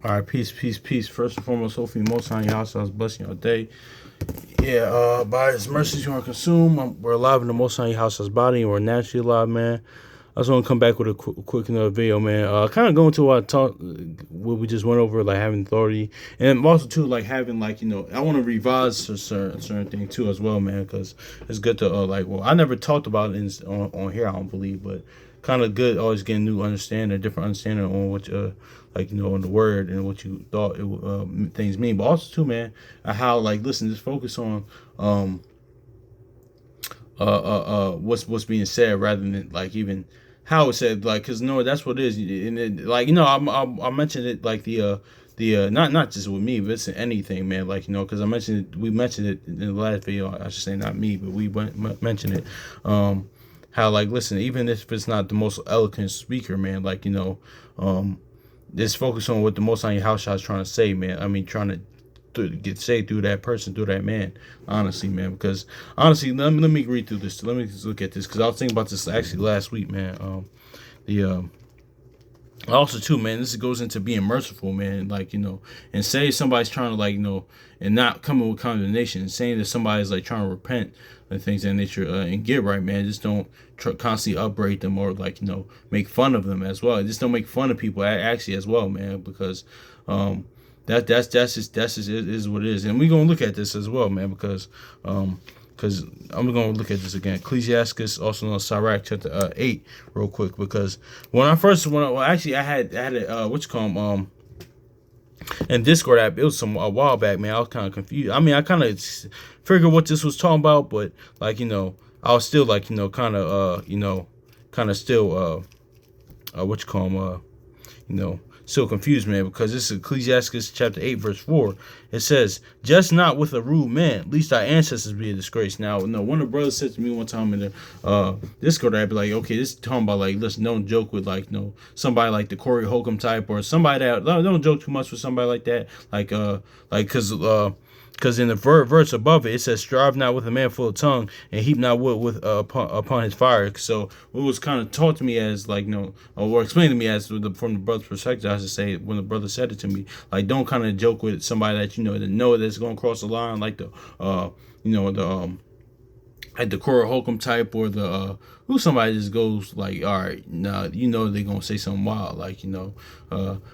All right, peace, peace, peace. First and foremost, hopefully, most high your house, I was blessing your day. Yeah, by His mercies you are consumed. We're alive in the most high your house, body, and we're naturally alive, man. I just want to come back with a quick another video, man. Kind of going to what we just went over, like having authority, and also too, like having I want to revise a certain thing too as well, man, because it's good to I never talked about it on here, I don't believe, but kind of good always getting new understanding, different understanding on what on the word and what you thought things mean, but also too, man, how listen, just focus on what's being said rather than even how it's said, because no, that's what it is. And I mentioned it not just with me, but it's anything, man, because we mentioned it in the last video. I should say not me, but we mentioned it. How listen, even if it's not the most eloquent speaker, man, just focus on what the most on your house is trying to say, man. I mean, trying to get saved through that person, through that man, honestly, man. Because honestly, let me read through this. Let me just look at this, because I was thinking about this actually last week, man. Also too, man, this goes into being merciful, man. And say somebody's trying to and not coming with condemnation, and saying that somebody's trying to repent and things of that nature, and get right, man. Just don't constantly upbraid them or make fun of them as well. Just don't make fun of people actually as well, man, because that's just it is what it is. And we're gonna look at this as well, man, because I'm gonna look at this again. Ecclesiasticus, also known as Sirach, chapter 8, real quick, because I had it in Discord app. It was a while back, man. I was kind of confused. I mean, I kind of figured what this was talking about, but I was still still still confused, man, because this is Ecclesiasticus chapter 8, verse 4. It says, "Just not with a rude man, lest our ancestors be a disgrace." Now, no, one of the brothers said to me one time in the Discord, I'd be like, okay, this is talking about listen, don't joke with somebody like the Corey Holcomb type, or somebody that don't joke too much with somebody like that, because in the verse above it, it says, "Strive not with a man full of tongue, and heap not wood upon his fire." So it was kind of taught to me as or explained to me as from the brother's perspective. I should say, when the brother said it to me, don't kind of joke with somebody that that's going to cross the line, the Cora Holcomb type, or the who somebody just goes all right, now they're gonna say something wild,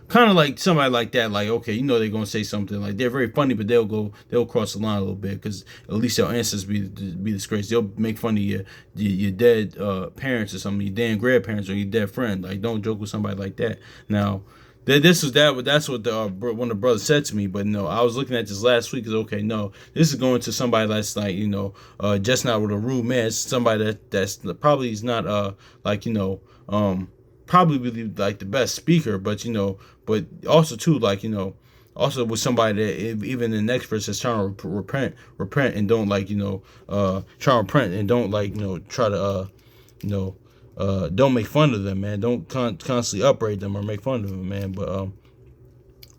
kind of like somebody like that, okay, they're gonna say something they're very funny, but they'll cross the line a little bit, because at least your ancestors be disgraced. They'll make fun of your dead parents or something, your dead grandparents or your dead friend. Don't joke with somebody like that. Now, that's what one of the brothers said to me. But no, I was looking at this last week. Is okay. No, this is going to somebody that's just not with a rude man. It's somebody that's probably is not probably really the best speaker, but but also too also with somebody that even the next verse is trying to repent and don't try to repent and don't try to don't make fun of them, man. Don't constantly upbraid them or make fun of them, man. But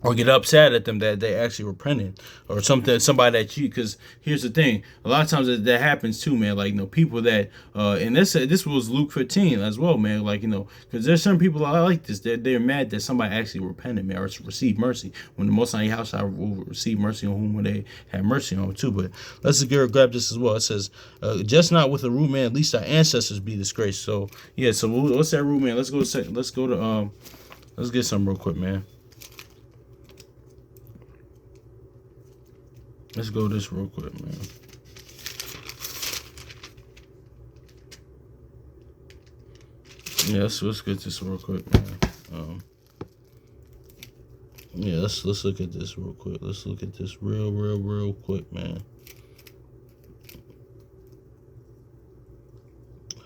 or get upset at them that they actually repented, or somebody that because here's the thing, a lot of times that happens too, man. People that and this was Luke 15 as well, man. Because there's some people like this, they're mad that somebody actually repented, man, or received mercy, when the Most High house I will receive mercy on whom they have mercy on too. But let's grab this as well. It says, "Just not with a rude man, at least our ancestors be disgraced." So yeah, so what's that rude man? Let's go to let's get some real quick, man. Let's go this real quick, man. Yeah, let's get this real quick, man. Yeah, let's look at this real quick. Let's look at this real quick, man.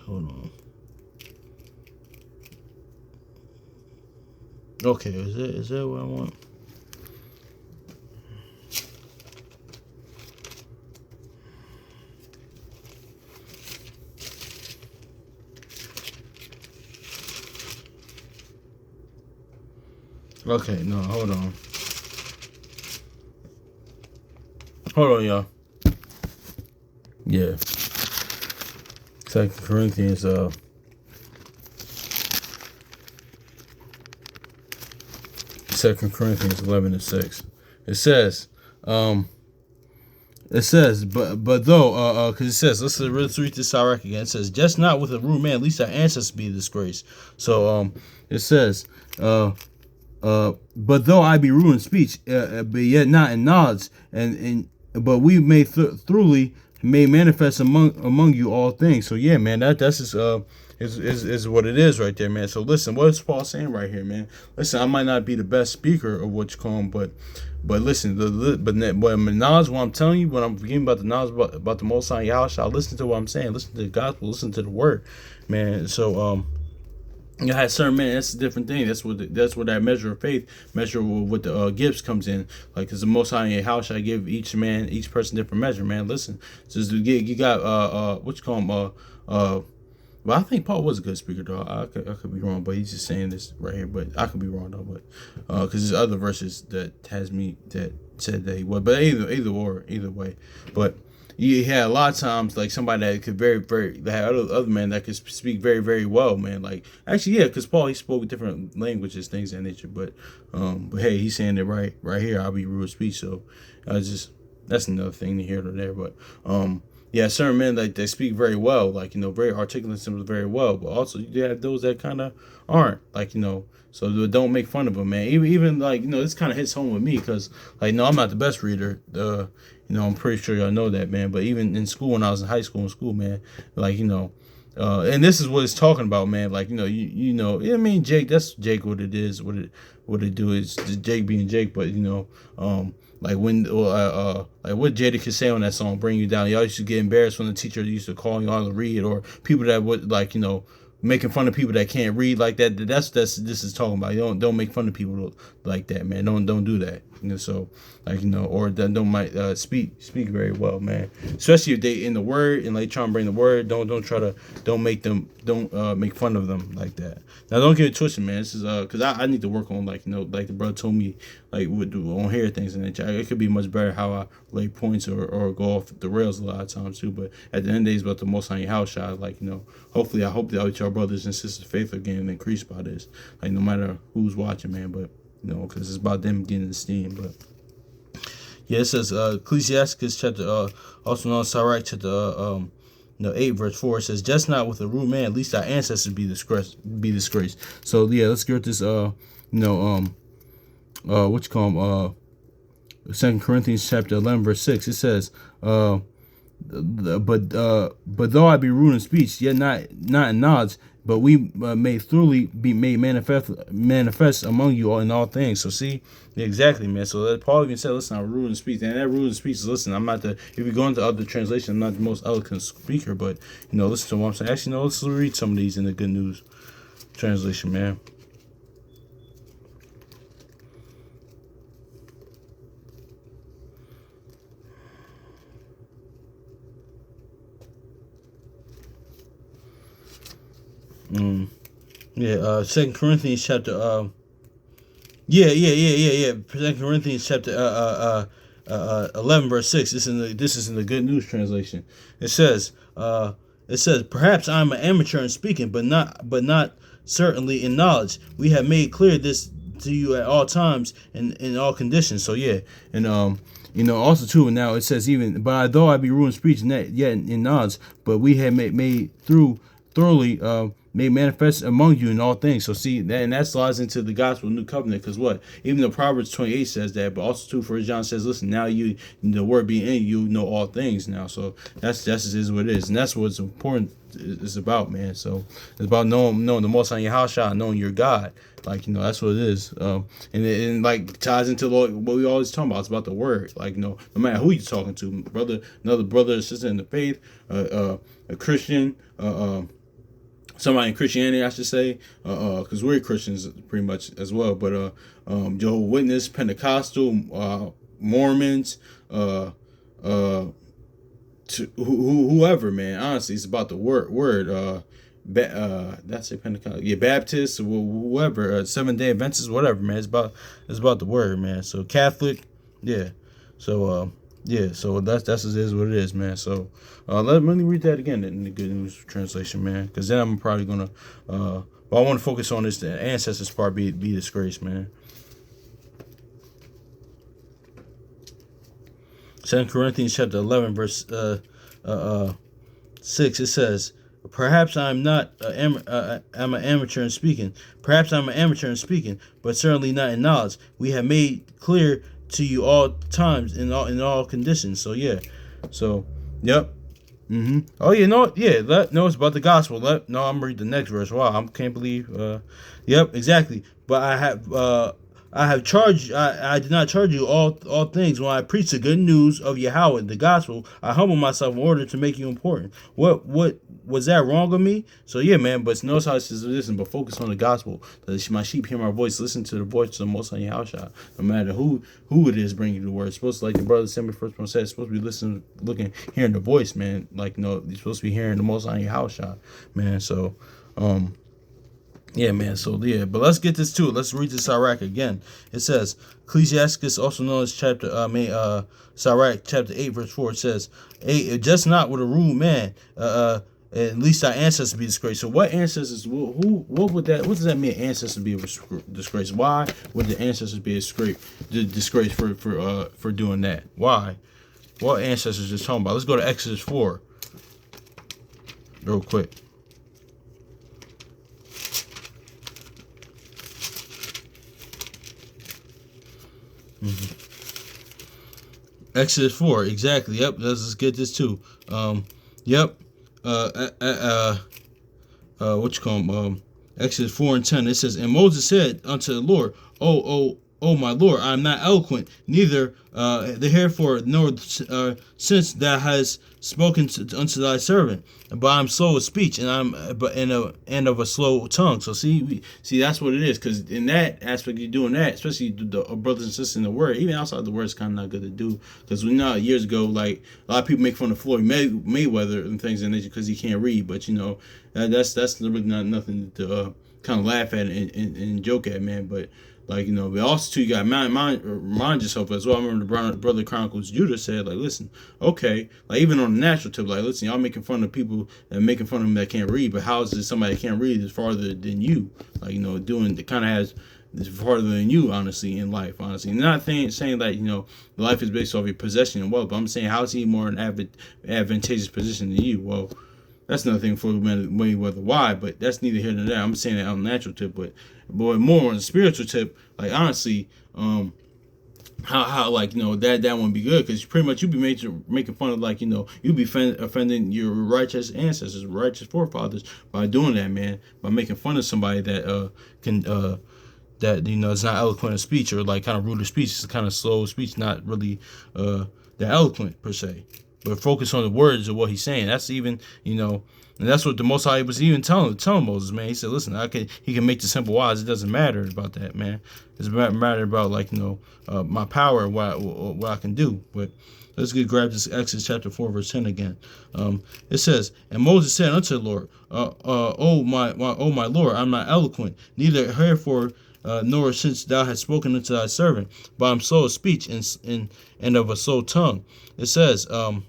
Hold on. Okay, is that what I want? Okay, no, hold on. Hold on, y'all. Yeah. 2 Corinthians, Second Corinthians 11:6. It says, but though, because it says, let's read this out again. It says, just not with a rude man, least our ancestors be disgraced. So, it says, but though I be rude in speech, but yet not in knowledge, but we may thoroughly made manifest among you all things. So yeah, man, that's just is what it is right there, man. So listen, what is Paul saying right here, man? Listen, I might not be the best speaker of what you call him, but listen, but knowledge, what I'm telling you, when I'm giving about the knowledge about the Most High Yahweh, listen to what I'm saying, listen to the gospel, listen to the word, man. So you had certain men. That's a different thing. That's what that measure of faith, measure with the gifts comes in. Like, cause the Most High, how should I give each person different measure, man? Listen, just you got what you call him, well, I think Paul was a good speaker, though. I could be wrong, but he's just saying this right here. But I could be wrong, though. But because there's other verses that said that he was. But either way. But you had a lot of times like somebody that could that had other men that could speak very, very well, man. Like, actually, yeah, because Paul, he spoke different languages, things of that nature. But hey, he's saying it right here. I'll be rude of speech. So that's another thing to hear to there. But yeah, certain men, like, they speak very well, like, very articulate symbols very well, but also you have those that kind of aren't, like, so don't make fun of them, man. Even like, this kind of hits home with me, because, like, no, I'm not the best reader, I'm pretty sure y'all know that, man. But even in school, when I was in high school, man, like, and this is what it's talking about, man. Like, I mean, Jake, that's Jake, what it is, what it do is Jake being Jake, but like when like what Jada could say on that song, "Bring You Down." Y'all used to get embarrassed when the teacher used to call y'all to read, or people that would, like, making fun of people that can't read like that. That's this is talking about. You don't make fun of people like that, man. Don't do that. So, like, or that don't might speak very well, man. Especially if they in the word and like trying to bring the word. Don't make fun of them like that. Now, don't get it twisted, man. This is because I need to work on, like, like the brother told me, like, on here things, and it could be much better how I lay points or go off the rails a lot of times too. But at the end of the day, it's about the Most High house shot. Like, hopefully, I hope that y'all brothers and sisters' faith are getting increased by this. Like, no matter who's watching, man. But because it's about them getting the steam. But yeah, it says Ecclesiasticus chapter also known as Sirach chapter 8 verse 4. It says, "Just not with a rude man, at least our ancestors be disgraced." So yeah, let's get this what you call 2 Corinthians chapter 11 verse 6. It says, but though I be rude in speech, yet not in knowledge, but we may thoroughly be made manifest among you all in all things. So see, exactly, man. So that Paul even said, listen, I'm rude in speech, and that rude in speech is, listen, I'm not if you go into other translations, I'm not the most eloquent speaker, but listen to what I'm saying. Actually, let's read some of these in the Good News translation, man. Yeah, 2 Corinthians chapter 2 Corinthians chapter 11 verse 6. This is in the Good News translation. It says perhaps I'm an amateur in speaking, but not certainly in knowledge. We have made clear this to you at all times and in all conditions. So yeah, and also too, now it says, even but though I be rude in speech, yet in knowledge, but we have made thoroughly made manifest among you in all things. So see, that slides into the gospel new covenant, because what? Even though Proverbs 28 says that, but also too, 1 John says, listen, now the word being in you know all things now. So that's is what it is, and that's what's important is about, man. So it's about knowing the Most High house, knowing your God. Like, that's what it is. And like ties into what we always talk about. It's about the word. Like, no matter who you're talking to, another brother or sister in the faith, a Christian, somebody in Christianity, I should say, because we're Christians pretty much as well. But Jehovah's Witness, Pentecostal, Mormons, whoever, man. Honestly, it's about the word. That's a Pentecost. Yeah, Baptist, whoever, Seventh-day Adventists, whatever, man. It's about the word, man. So Catholic, yeah. So so that's what it is, man. So let me read that again in the Good News translation, man, because then I'm probably gonna but I want to focus on this, the ancestors part be disgraced, man. 2 Corinthians chapter 11 verse 6, it says, perhaps I'm I'm an amateur in speaking. Perhaps I'm an amateur in speaking, but certainly not in knowledge. We have made clear to you all times in all conditions. So yeah. So yep. Oh, you know, yeah. No, it's about the gospel. No, I'm reading the next verse. Wow, I can't believe. Yep, exactly. But I have charged. I did not charge you all things when I preach the good news of Yahweh, the gospel. I humble myself in order to make you important. What was that wrong of me? So yeah, man. But notice how it says, listen, but focus on the gospel. My sheep hear my voice. Listen to the voice of the Most High Yahweh. No matter who it is bringing you the word. It's supposed to, like the brother sent me first one said, it's supposed to be listening, looking, hearing the voice, man. Like, no, you're supposed to be hearing the Most High Yahweh, man. So, yeah, man. So yeah, but let's get this too. Let's read this Sirach again. It says, Ecclesiasticus, also known as Sirach chapter 8, verse 4. It says, just not with a rude man. At least our ancestors be disgraced. So what ancestors? What does that mean? Ancestors be disgraced? Why would the ancestors be disgraced for doing that? Why? What ancestors just talking about? Let's go to Exodus 4, real quick. Exodus 4, exactly. Yep, let's get this too. Yep. What you call them? Exodus 4 and 10. It says, and Moses said unto the Lord, Oh, my Lord, I am not eloquent, neither therefore nor since thou hast spoken unto thy servant, but I'm slow of speech, and I'm of a slow tongue. So see that's what it is, because in that aspect you're doing that, especially the brothers and sisters in the word, even outside the word, it's kind of not good to do, because we know years ago, like a lot of people make fun of Floyd Mayweather and things in nature because he can't read, but you know that's really not nothing to kind of laugh at and joke at, man. But like, you know, but also too, you got remind yourself as well. I remember the brother Chronicles Judah said, like, listen, okay, like even on the natural tip, like, listen, y'all making fun of people and making fun of them that can't read, but how is it somebody that can't read is farther than you? Like, you know, doing it kind of has is farther than you, honestly, in life, honestly. Not saying that, you know, life is based off your possession and wealth, but I'm saying, how is he more in an advantageous position than you? Well, that's another thing for Mayweather. Why? But that's neither here nor there. I'm saying that on the natural tip, but more on the spiritual tip. Like honestly, how like, you know, that wouldn't be good, because pretty much you'd be making fun of, like, you know, you'd be offending your righteous ancestors, righteous forefathers by doing that, man. By making fun of somebody that can that, you know, is not eloquent of speech, or like kind of rude of speech. It's kind of slow speech, not really that eloquent per se. But focus on the words of what he's saying. That's even, you know, and that's what the Most High was even telling Moses, man. He said, listen, he can make the simple wise. It doesn't matter about that, man. It's matter about, like, you know, my power and what I can do. But let's grab this Exodus chapter 4, verse 10 again. It says, and Moses said unto the Lord, oh my Lord, I'm not eloquent, neither herefore nor since thou hast spoken unto thy servant, but I'm slow of speech and of a slow tongue. It says, and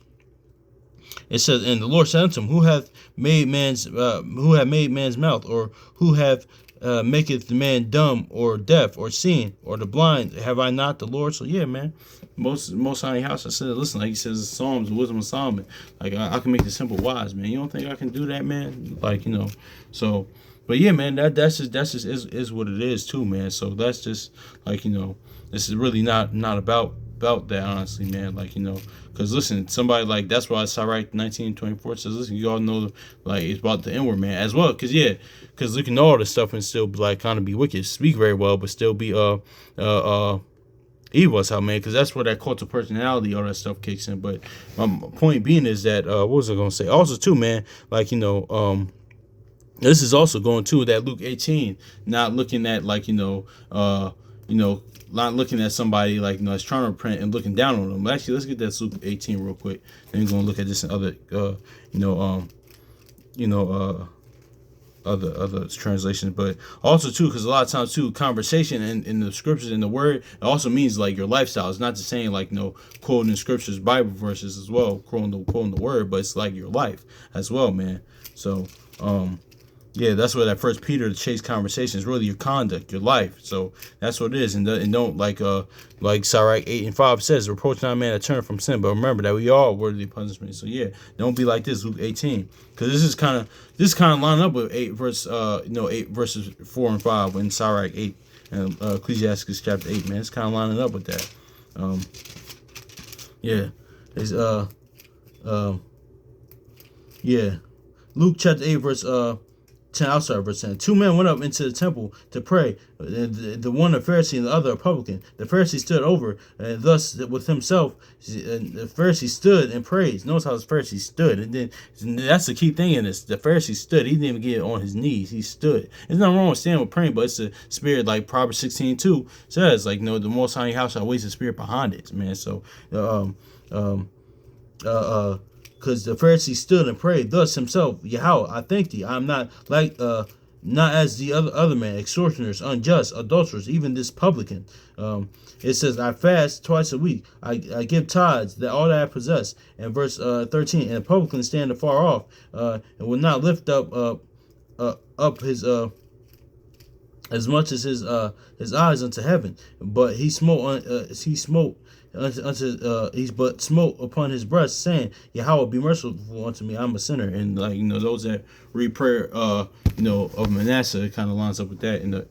the Lord said unto him, who hath made man's mouth, or who hath maketh the man dumb or deaf or seeing, or the blind? Have I not the Lord? So yeah, man. Most high house, I said, listen, like he says, Psalms, the wisdom of Solomon. Like I can make the simple wise, man. You don't think I can do that, man? Like, you know, so. But yeah, man, that's just is what it is too, man. So that's just, like, you know, this is really not about that, honestly, man. Like, you know, because listen, somebody, like, that's why Sirach 19:24 says, listen, you all know, like, it's about the inward man as well, because you can know all this stuff and still be, like, kind of be wicked, speak very well, but still be evil as hell, man, because that's where that cult of personality, all that stuff kicks in. But my point being is that what was I gonna say? Also too, man, like, you know, this is also going to that Luke 18, not looking at, like, you know, not looking at somebody, like, you know, that's trying to repent and looking down on them. But actually, let's get that Luke 18 real quick. Then we're going to look at this in other, other translations. But also too, because a lot of times too, conversation in the scriptures and the word, it also means, like, your lifestyle. It's not just saying, like, you know, quoting the scriptures, Bible verses as well, quoting the word, but it's like your life as well, man. So, Yeah, that's what that First Peter, the chase conversation, is really your conduct, your life. So that's what it is, and don't like Sirach 8:5 says, reproach not a man that turn from sin, but remember that we all worthy of punishment. So yeah, don't be like this, Luke 18, because this kind of line up with 8 verses 4 and 5 in Sirach 8 and Ecclesiasticus chapter 8. Man, it's kind of lining up with that. Um, yeah, it's yeah, Luke chapter 8 verse 10, I'll start verse 10. Two men went up into the temple to pray, the one a Pharisee and the other a publican. The Pharisee stood over, and thus with himself, the Pharisee stood and praised. Notice how the Pharisee stood, and then that's the key thing in this. The Pharisee stood. He didn't even get on his knees. He stood. There's nothing wrong with standing with praying, but it's a spirit, like Proverbs 16:2 says, like, the Most High house shall waste the spirit behind it, man. So, because the Pharisee stood and prayed thus himself, Yahweh, I thank thee. I am not like not as the other man, extortioners, unjust, adulterers, even this publican. It says, I fast twice a week. I give tithes, that all that I possess. And verse 13, and the publican stand afar off, and will not lift up his as much as his eyes unto heaven, but he smote smote upon his breast, saying, Yahweh, be merciful unto me, I'm a sinner. And those that read prayer of Manasseh, it kind of lines up with that.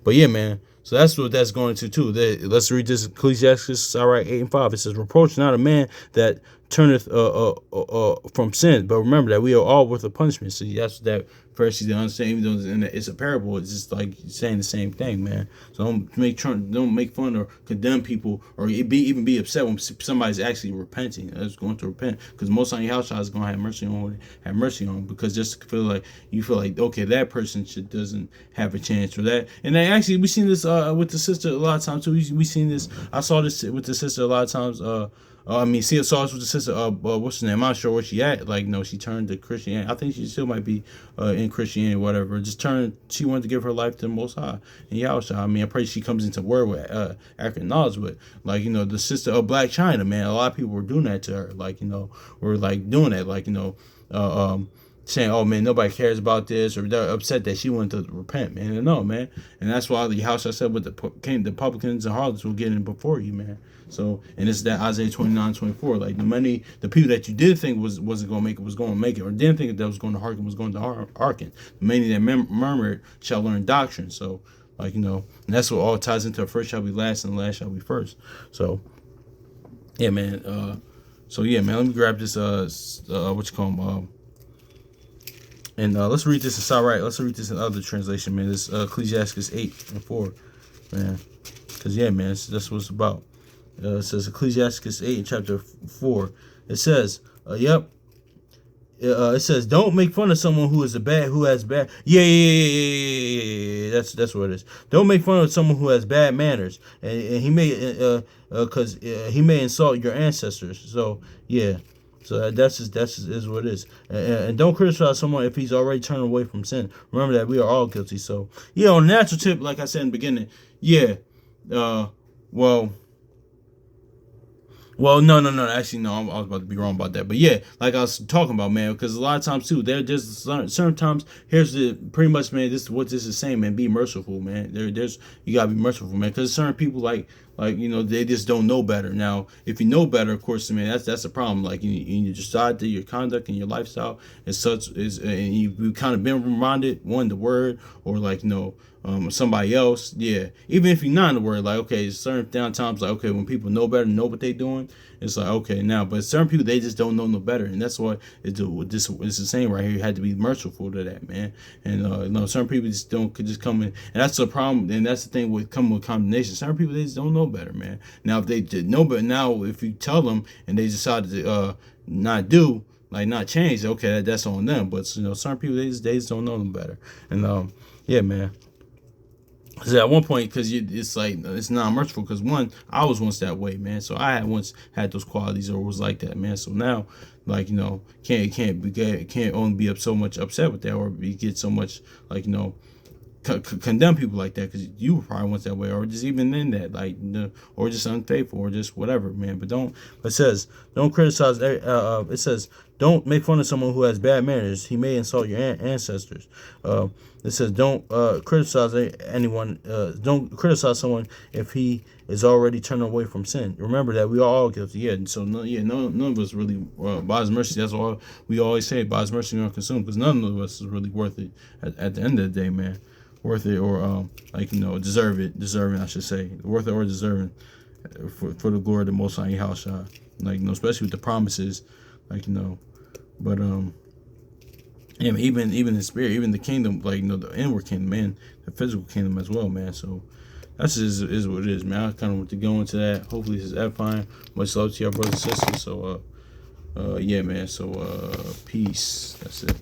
But yeah, man, so that's what that's going to too. Let's read this Ecclesiasticus 8:5. It says, reproach not a man that turneth from sin, but remember that we are all worth of punishment. So that's that Pharisees don't understand, even though it's a parable. It's just like saying the same thing, man. So don't make fun or condemn people, or even be upset when somebody's actually repenting. That's going to repent, because most of your house is going to have mercy on, because just feel like okay, that person doesn't have a chance for that. And then actually we seen this with the sister a lot of times too. We seen this. I saw this with the sister a lot of times. Saw us with the sister. What's her name? I'm not sure where she at. She turned to Christianity. I think she still might be in Christianity, or whatever. She wanted to give her life to the Most High and Yahweh. I pray she comes into word with accurate knowledge. But the sister of Black China, man, a lot of people were doing that to her. Were doing that. Saying, oh man, nobody cares about this, or they're upset that she wanted to repent, man. And no, man, and that's why the house I said with the publicans and harlots will get in before you, man. So, and it's that Isaiah 29:24. The people that you did think wasn't going to make it was going to make it, or didn't think that was going to hearken was going to hearken. The many that murmured shall learn doctrine. So, and that's what all ties into first shall be last, and last shall be first. So, yeah, man. Let me grab this. And let's read this in Sirach. Let's read this in other translation, man. This Ecclesiasticus 8:4, man. Because yeah, man, that's what it's about. It says Ecclesiasticus 8 in chapter 4. It says, it says, don't make fun of someone who has bad. Yeah. That's what it is. Don't make fun of someone who has bad manners, and he may, because he may insult your ancestors. So yeah. So that's what it is. And don't criticize someone if he's already turned away from sin. Remember that we are all guilty. So yeah, on a natural tip, like I said in the beginning, yeah. Well, no. Actually, no. I was about to be wrong about that. But yeah, like I was talking about, man, because a lot of times too, there's certain times. Here's the pretty much, man. This is what this is saying, man. Be merciful, man. You gotta be merciful, man. Because certain people they just don't know better. Now, if you know better, of course, man, that's a problem. You decide that your conduct and your lifestyle and such and you've kind of been reminded, the word, or somebody else. Yeah, even if you're not in the word, okay, certain down times, okay, when people know better, know what they're doing, it's okay now. But certain people, they just don't know no better, and that's why it's the same right here. You had to be merciful to that, man. And certain people could just come in, and that's the problem. And that's the thing with coming with condemnation. Certain people, they just don't know better, man. Now if they did know better, now if you tell them and they decide to not do, not change, okay, that's on them. But certain people, they just don't know them better. And yeah, man. So at one point, because it's not merciful. Because I was once that way, man. So I had once had those qualities or was like that, man. So now, can't only be so much upset with that, or get so much condemn people like that, because you were probably once that way, or just even in that, like, or just unfaithful, or just whatever, man. But don't. It says don't criticize. It says don't make fun of someone who has bad manners. He may insult your ancestors. It says don't criticize anyone. Don't criticize someone if he is already turned away from sin. Remember that we are all guilty. Yeah. And so none of us really by His mercy. That's all we always say. By His mercy we are consumed, because none of us is really worth it at the end of the day, man. Worth it, or deserving, I should say, worth it or deserving for the glory of the Most High Yahushua, like, especially with the promises, like, but yeah, even the spirit, even the kingdom, like, the inward kingdom, man, the physical kingdom as well, man. So that's is what it is, man. I kind of want to go into that. Hopefully this is edifying. Much love to your brothers and sisters. So yeah, man. So peace. That's it.